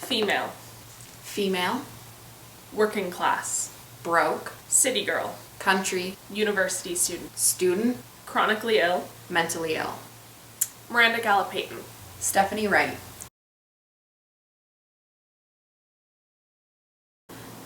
Female. Female. Working class. Broke. City girl. Country. University student. Student. Chronically ill. Mentally ill. Miranda Gallopayton. Stephanie Wright.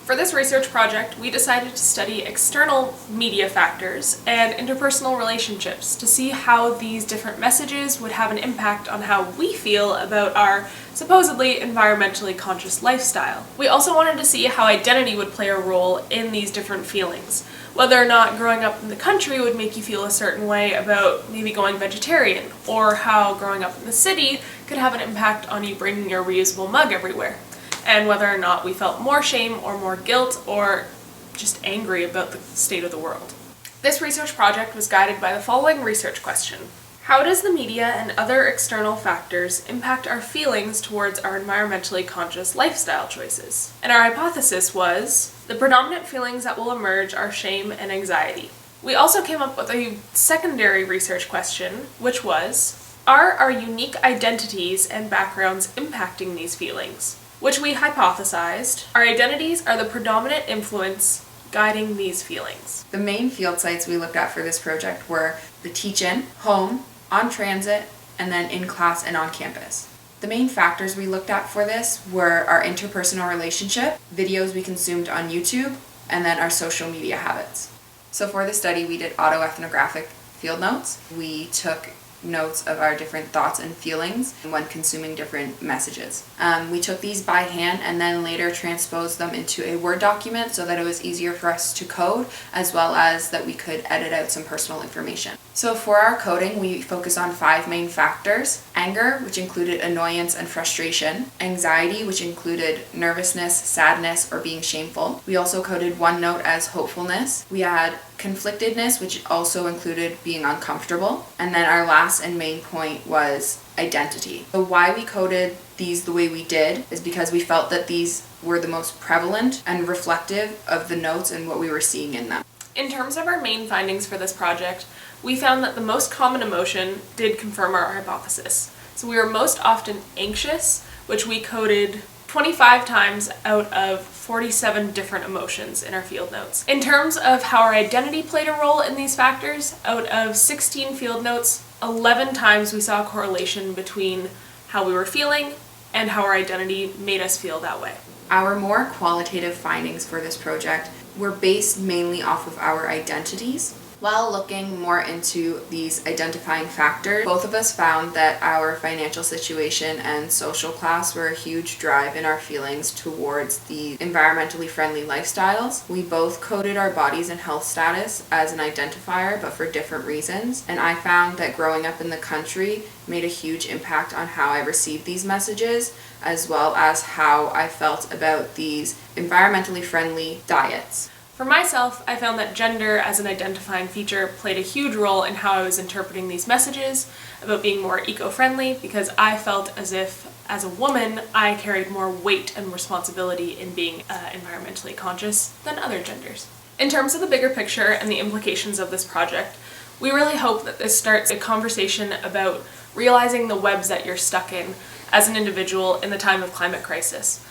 For this research project, we decided to study external media factors and interpersonal relationships to see how these different messages would have an impact on how we feel about our supposedly environmentally conscious lifestyle. We also wanted to see how identity would play a role in these different feelings. Whether or not growing up in the country would make you feel a certain way about maybe going vegetarian, or how growing up in the city could have an impact on you bringing your reusable mug everywhere. And whether or not we felt more shame or more guilt or just angry about the state of the world. This research project was guided by the following research question. How does the media and other external factors impact our feelings towards our environmentally conscious lifestyle choices? And our hypothesis was, the predominant feelings that will emerge are shame and anxiety. We also came up with a secondary research question, which was, are our unique identities and backgrounds impacting these feelings? Which we hypothesized, our identities are the predominant influence guiding these feelings. The main field sites we looked at for this project were the teach-in, home, on transit, and then in class and on campus. The main factors we looked at for this were our interpersonal relationship, videos we consumed on YouTube, and then our social media habits. So for the study, we did autoethnographic field notes. We took notes of our different thoughts and feelings when consuming different messages. We took these by hand and then later transposed them into a Word document so that it was easier for us to code, as well as that we could edit out some personal information. So for our coding, we focused on 5 main factors: anger, which included annoyance and frustration; anxiety, which included nervousness, sadness, or being shameful. We also coded one note as hopefulness. We had conflictedness, which also included being uncomfortable. And then our last and main point was identity. So why we coded these the way we did is because we felt that these were the most prevalent and reflective of the notes and what we were seeing in them. In terms of our main findings for this project, we found that the most common emotion did confirm our hypothesis. So we were most often anxious, which we coded 25 times out of 47 different emotions in our field notes. In terms of how our identity played a role in these factors, out of 16 field notes, 11 times we saw a correlation between how we were feeling and how our identity made us feel that way. Our more qualitative findings for this project were based mainly off of our identities. While looking more into these identifying factors, both of us found that our financial situation and social class were a huge drive in our feelings towards the environmentally friendly lifestyles. We both coded our bodies and health status as an identifier, but for different reasons. And I found that growing up in the country made a huge impact on how I received these messages, as well as how I felt about these environmentally friendly diets. For myself, I found that gender as an identifying feature played a huge role in how I was interpreting these messages about being more eco-friendly, because I felt as if, as a woman, I carried more weight and responsibility in being environmentally conscious than other genders. In terms of the bigger picture and the implications of this project, we really hope that this starts a conversation about realizing the webs that you're stuck in as an individual in the time of climate crisis.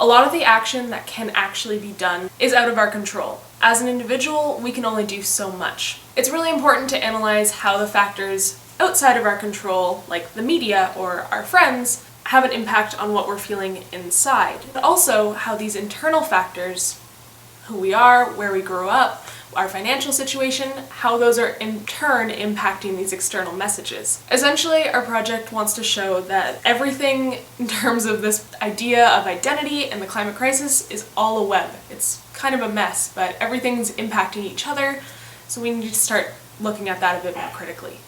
A lot of the action that can actually be done is out of our control. As an individual, we can only do so much. It's really important to analyze how the factors outside of our control, like the media or our friends, have an impact on what we're feeling inside. But also how these internal factors, who we are, where we grew up, our financial situation, how those are in turn impacting these external messages. Essentially, our project wants to show that everything in terms of this idea of identity and the climate crisis is all a web. It's kind of a mess, but everything's impacting each other, so we need to start looking at that a bit more critically.